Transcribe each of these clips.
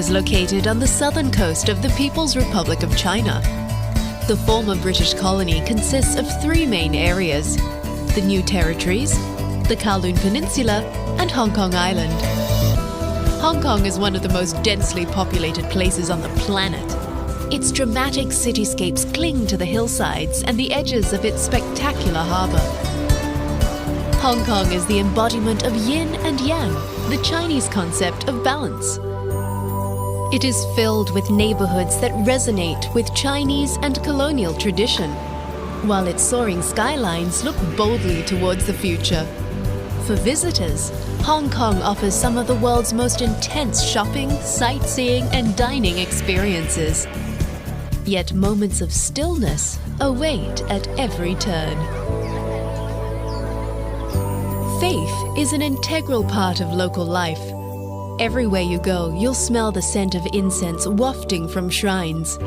is located on the southern coast of the People's Republic of China. The former British colony consists of three main areas: the New Territories, the Kowloon Peninsula, and Hong Kong Island. Hong Kong is one of the most densely populated places on the planet. Its dramatic cityscapes cling to the hillsides and the edges of its spectacular harbour. Hong Kong is the embodiment of yin and yang, the Chinese concept of balance. It is filled with neighborhoods that resonate with Chinese and colonial tradition, while its soaring skylines look boldly towards the future. For visitors, Hong Kong offers some of the world's most intense shopping, sightseeing, and dining experiences. Yet moments of stillness await at every turn. Faith is an integral part of local life. Everywhere you go, you'll smell the scent of incense wafting from shrines.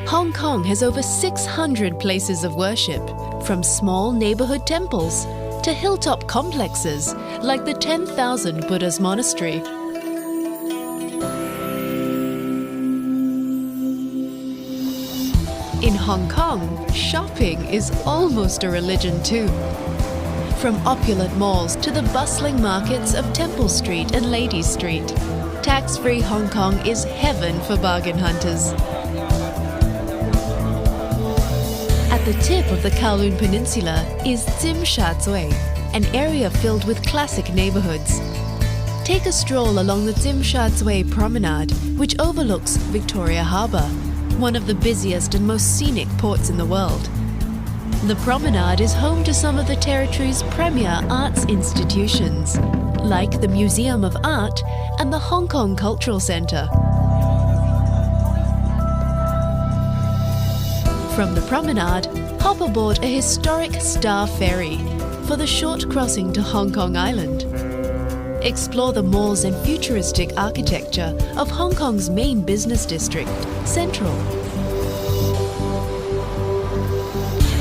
Hong Kong has over 600 places of worship, from small neighborhood temples to hilltop complexes like the 10,000 Buddhas Monastery. In Hong Kong, shopping is almost a religion too. From opulent malls to the bustling markets of Temple Street and Ladies Street, tax-free Hong Kong is heaven for bargain hunters. At the tip of the Kowloon Peninsula is Tsim Sha Tsui, an area filled with classic neighborhoods. Take a stroll along the Tsim Sha Tsui promenade, which overlooks Victoria Harbour, one of the busiest and most scenic ports in the world. The promenade is home to some of the territory's premier arts institutions, like the Museum of Art and the Hong Kong Cultural Centre. From the promenade, hop aboard a historic Star Ferry for the short crossing to Hong Kong Island. Explore the malls and futuristic architecture of Hong Kong's main business district, Central.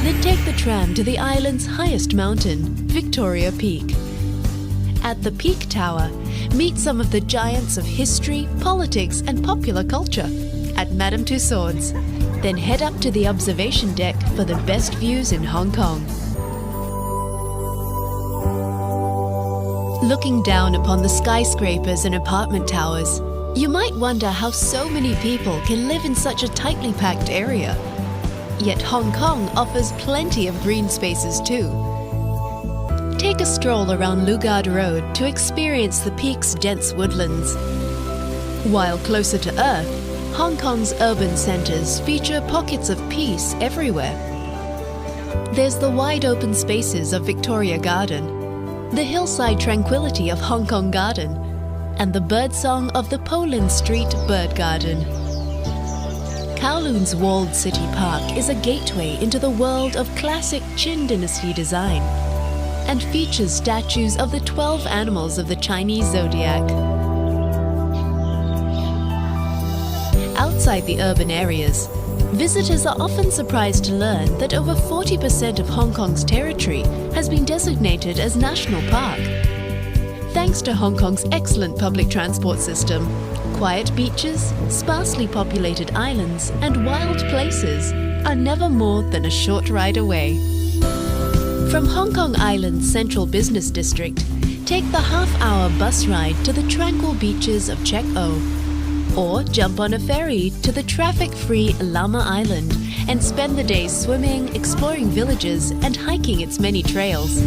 Then take the tram to the island's highest mountain, Victoria Peak. At the Peak Tower, meet some of the giants of history, politics, and popular culture at Madame Tussauds. Then head up to the observation deck for the best views in Hong Kong. Looking down upon the skyscrapers and apartment towers, you might wonder how so many people can live in such a tightly packed area. Yet Hong Kong offers plenty of green spaces too. Take a stroll around Lugard Road to experience the peak's dense woodlands. While closer to Earth, Hong Kong's urban centres feature pockets of peace everywhere. There's the wide open spaces of Victoria Garden, the hillside tranquility of Hong Kong Garden, and the birdsong of the Polin Street Bird Garden. Kowloon's walled city park is a gateway into the world of classic Qin dynasty design and features statues of the 12 animals of the Chinese zodiac. Outside the urban areas, visitors are often surprised to learn that over 40% of Hong Kong's territory has been designated as national park. Thanks to Hong Kong's excellent public transport system, quiet beaches, sparsely populated islands, and wild places are never more than a short ride away. From Hong Kong Island's central business district, take the half-hour bus ride to the tranquil beaches of Chek O, or jump on a ferry to the traffic-free Lama Island and spend the day swimming, exploring villages, and hiking its many trails.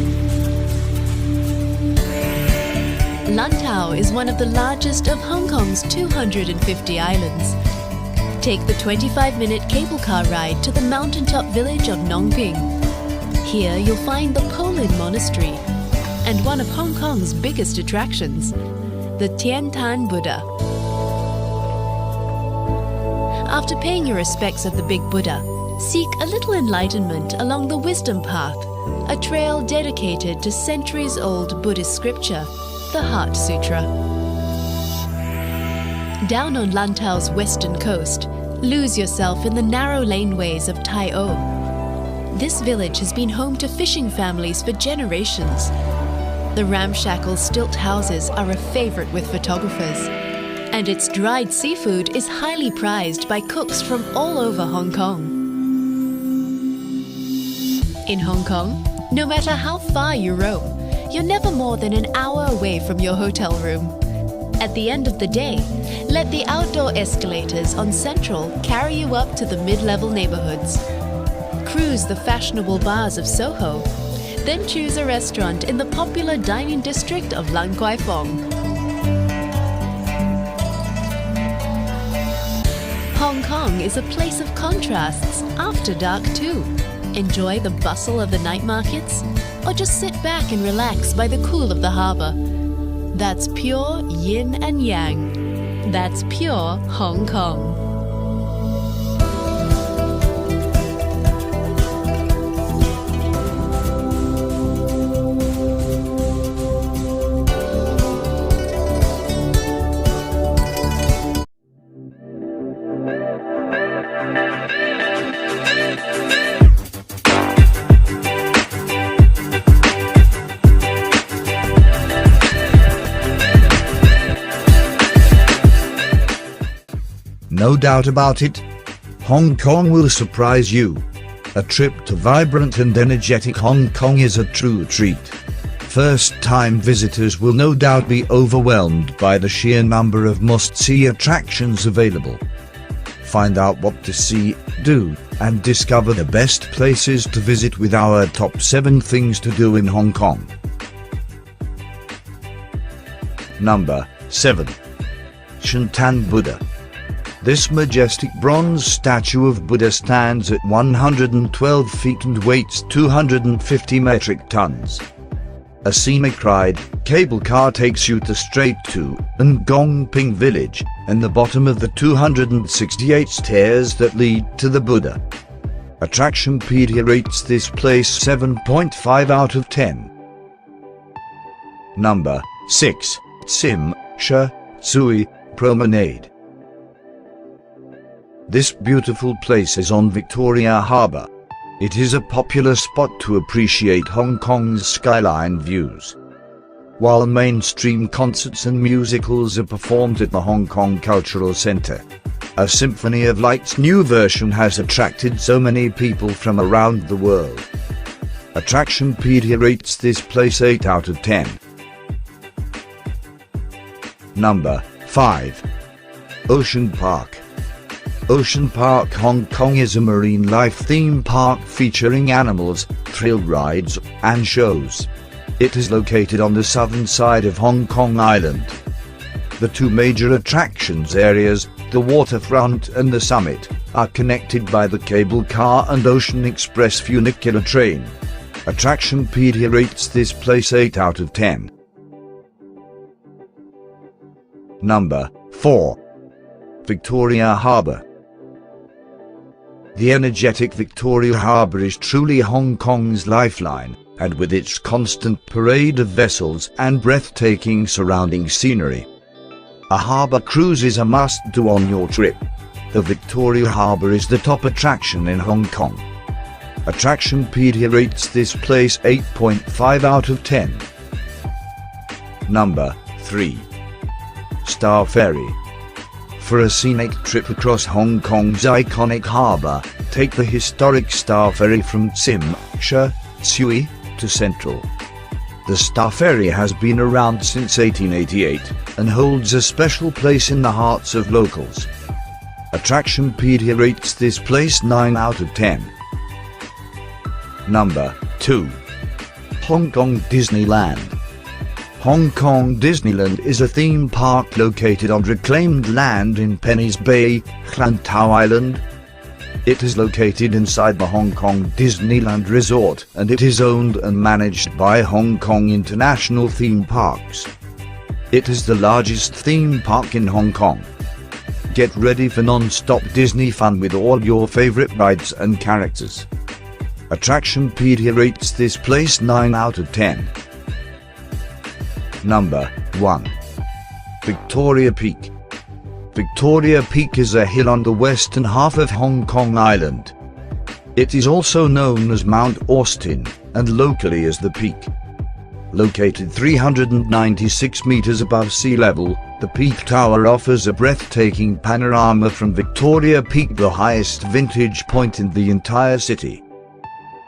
Lantau is one of the largest of Hong Kong's 250 islands. Take the 25-minute cable car ride to the mountaintop village of Nong Ping. Here you'll find the Polin Monastery and one of Hong Kong's biggest attractions, the Tian Tan Buddha. After paying your respects of the Big Buddha, seek a little enlightenment along the Wisdom Path, a trail dedicated to centuries-old Buddhist scripture, the Heart Sutra. Down on Lantau's western coast, lose yourself in the narrow laneways of Tai O. This village has been home to fishing families for generations. The ramshackle stilt houses are a favorite with photographers, and its dried seafood is highly prized by cooks from all over Hong Kong. In Hong Kong, no matter how far you roam, you're never more than an hour away from your hotel room. At the end of the day, let the outdoor escalators on Central carry you up to the mid-level neighborhoods. Cruise the fashionable bars of Soho, then choose a restaurant in the popular dining district of Lan Kwai Fong. Hong Kong is a place of contrasts after dark too. Enjoy the bustle of the night markets, or just sit back and relax by the cool of the harbour. That's pure yin and yang. That's pure Hong Kong. No doubt about it, Hong Kong will surprise you. A trip to vibrant and energetic Hong Kong is a true treat. First-time visitors will no doubt be overwhelmed by the sheer number of must-see attractions available. Find out what to see, do, and discover the best places to visit with our top 7 things to do in Hong Kong. Number 7. Shantan Buddha. This majestic bronze statue of Buddha stands at 112 feet and weighs 250 metric tons. A scenic ride, cable car takes you straight to Ngong Ping Village, and the bottom of the 268 stairs that lead to the Buddha. Attractionpedia rates this place 7.5 out of 10. Number 6. Tsim Sha Tsui Promenade. This beautiful place is on Victoria Harbour. It is a popular spot to appreciate Hong Kong's skyline views. While mainstream concerts and musicals are performed at the Hong Kong Cultural Centre, a Symphony of Light's new version has attracted so many people from around the world. Attractionpedia rates this place 8 out of 10. Number 5. Ocean Park. Ocean Park Hong Kong is a marine life theme park featuring animals, thrill rides, and shows. It is located on the southern side of Hong Kong Island. The two major attractions areas, the waterfront and the summit, are connected by the cable car and Ocean Express funicular train. Attractionpedia rates this place 8 out of 10. Number 4. Victoria Harbour. The energetic Victoria Harbour is truly Hong Kong's lifeline, and with its constant parade of vessels and breathtaking surrounding scenery, a harbour cruise is a must-do on your trip. The Victoria Harbour is the top attraction in Hong Kong. Attractionpedia rates this place 8.5 out of 10. Number 3. Star Ferry. For a scenic trip across Hong Kong's iconic harbour, take the historic Star Ferry from Tsim Sha Tsui to Central. The Star Ferry has been around since 1888 and holds a special place in the hearts of locals. Attractionpedia rates this place 9 out of 10. Number 2. Hong Kong Disneyland. Hong Kong Disneyland is a theme park located on reclaimed land in Penny's Bay, Lantau Island. It is located inside the Hong Kong Disneyland Resort, and it is owned and managed by Hong Kong International Theme Parks. It is the largest theme park in Hong Kong. Get ready for non-stop Disney fun with all your favorite rides and characters. Attractionpedia rates this place 9 out of 10. Number 1. Victoria Peak. Victoria Peak is a hill on the western half of Hong Kong Island. It is also known as Mount Austin, and locally as the Peak. Located 396 meters above sea level, The Peak Tower offers a breathtaking panorama from Victoria Peak, the highest vantage point in the entire city.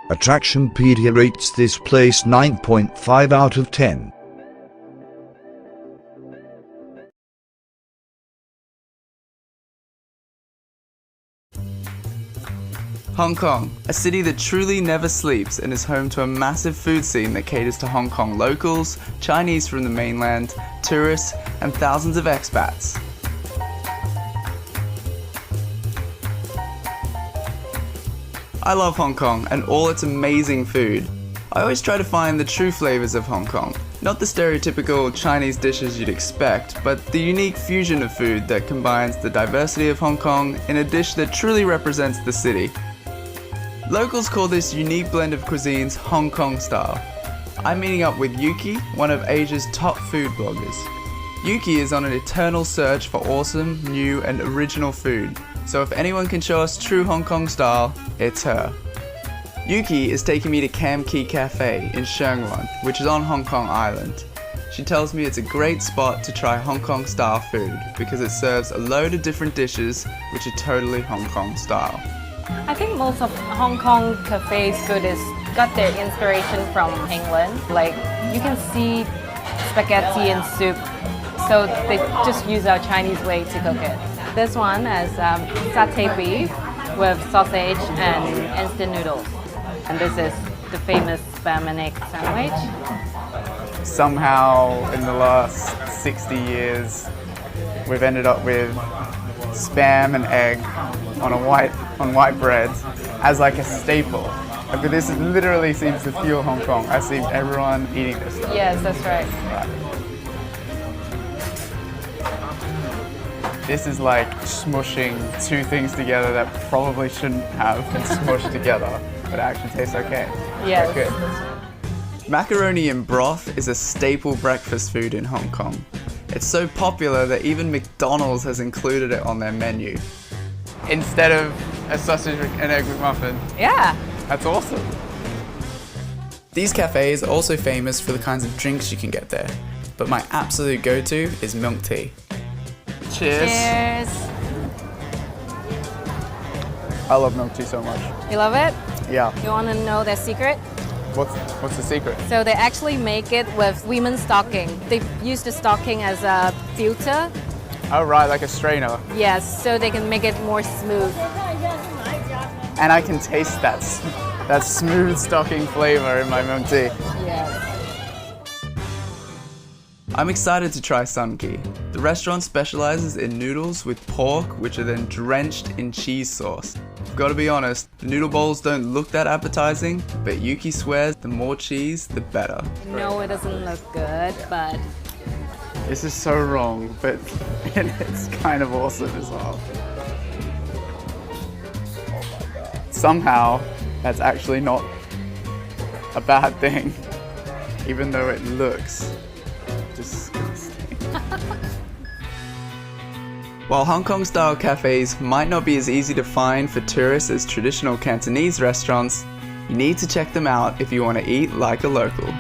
Attractionpedia rates this place 9.5 out of 10. Hong Kong, a city that truly never sleeps and is home to a massive food scene that caters to Hong Kong locals, Chinese from the mainland, tourists, and thousands of expats. I love Hong Kong and all its amazing food. I always try to find the true flavors of Hong Kong. Not the stereotypical Chinese dishes you'd expect, but the unique fusion of food that combines the diversity of Hong Kong in a dish that truly represents the city. Locals call this unique blend of cuisines Hong Kong style. I'm meeting up with Yuki, one of Asia's top food bloggers. Yuki is on an eternal search for awesome, new and original food, so if anyone can show us true Hong Kong style, it's her. Yuki is taking me to Kam Ki Cafe in Sheung Wan, which is on Hong Kong Island. She tells me it's a great spot to try Hong Kong style food because it serves a load of different dishes which are totally Hong Kong style. I think most of Hong Kong cafes food is got their inspiration from England. Like you can see spaghetti and soup, so they just use our Chinese way to cook it. This one is satay beef with sausage and instant noodles. And this is the famous spam and egg sandwich. Somehow in the last 60 years we've ended up with spam and egg on white bread as like a staple. But this literally seems to fuel Hong Kong. I see everyone eating this stuff. Yes, that's right. This is like smushing two things together that probably shouldn't have been smushed together, but it actually tastes okay. Yes. Good. Macaroni in broth is a staple breakfast food in Hong Kong. It's so popular that even McDonald's has included it on their menu. Instead of a sausage and egg McMuffin. Yeah. That's awesome. These cafes are also famous for the kinds of drinks you can get there, but my absolute go-to is milk tea. Cheers. Cheers. I love milk tea so much. You love it? Yeah. You want to know their secret? What's the secret? So they actually make it with women's stocking. They use the stocking as a filter. Oh right, like a strainer. Yes, so they can make it more smooth. And I can taste that smooth stocking flavor in my milk tea. Yes. I'm excited to try Sun Ki. The restaurant specializes in noodles with pork, which are then drenched in cheese sauce. Gotta be honest, the noodle bowls don't look that appetizing, but Yuki swears the more cheese, the better. No, it doesn't look good, but This is so wrong, but it's kind of awesome as well. Somehow, that's actually not a bad thing, even though it looks disgusting. While Hong Kong-style cafes might not be as easy to find for tourists as traditional Cantonese restaurants, you need to check them out if you want to eat like a local.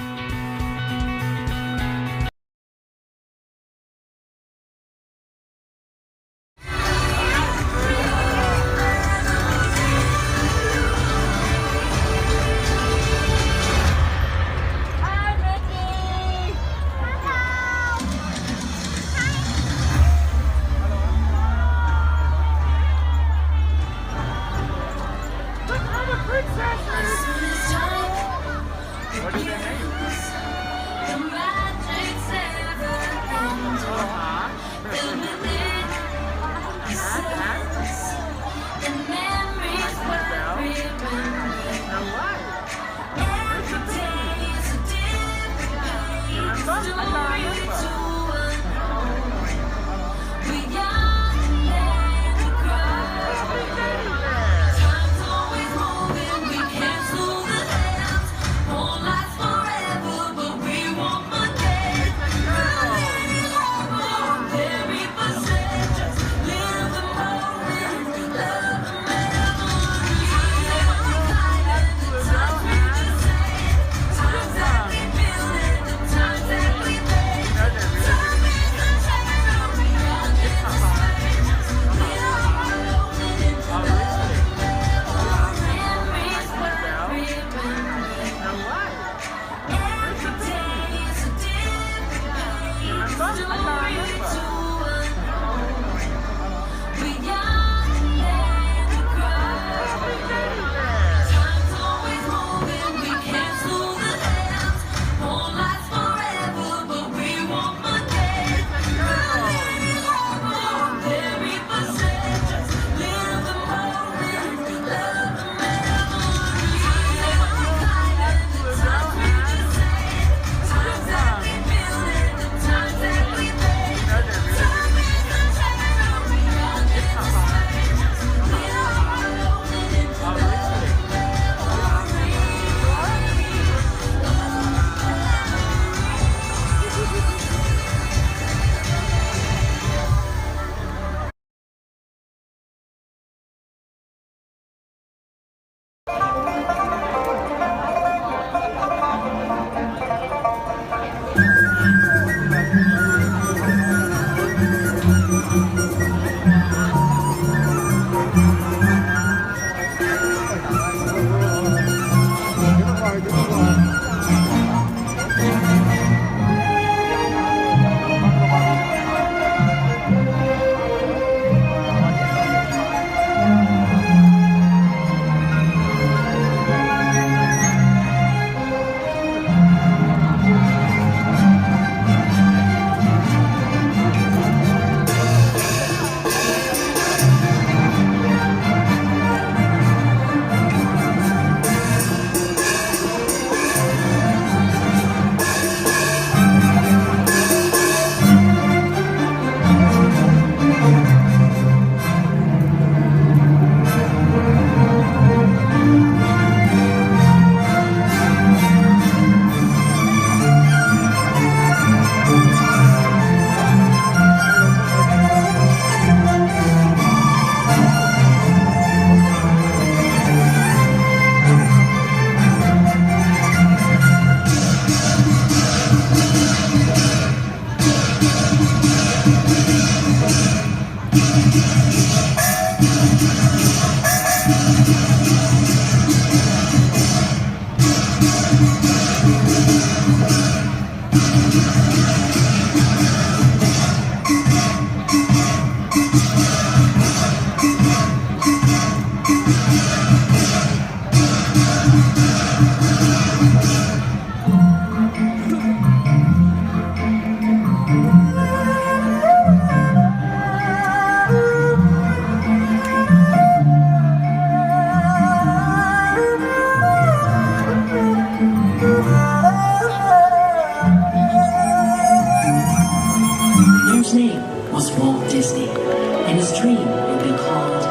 was Walt Disney, and his dream would be called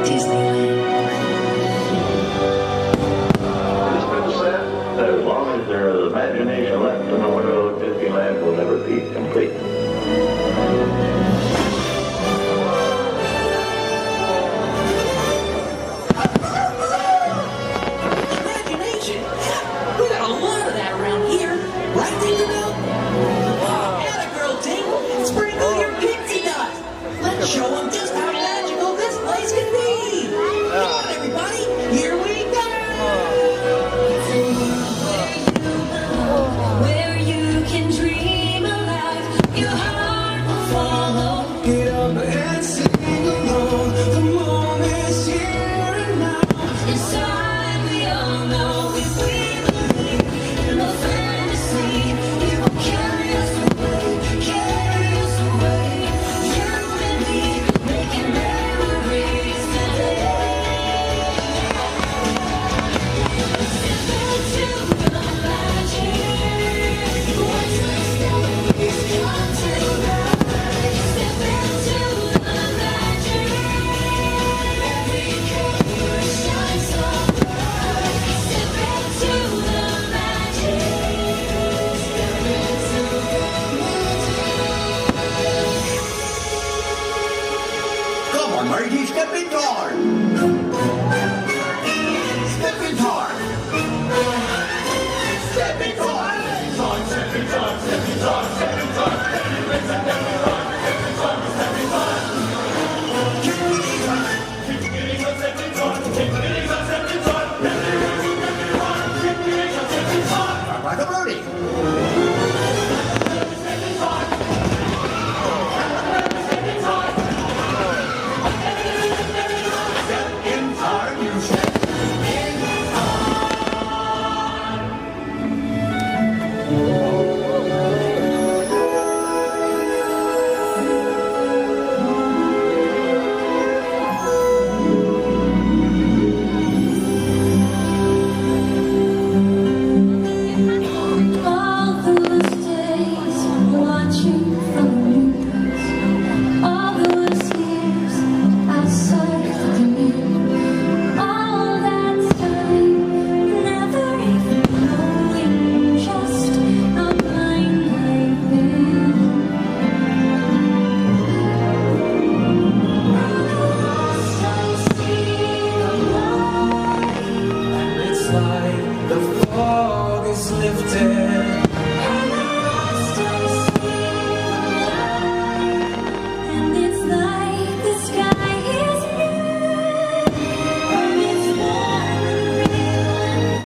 Disneyland.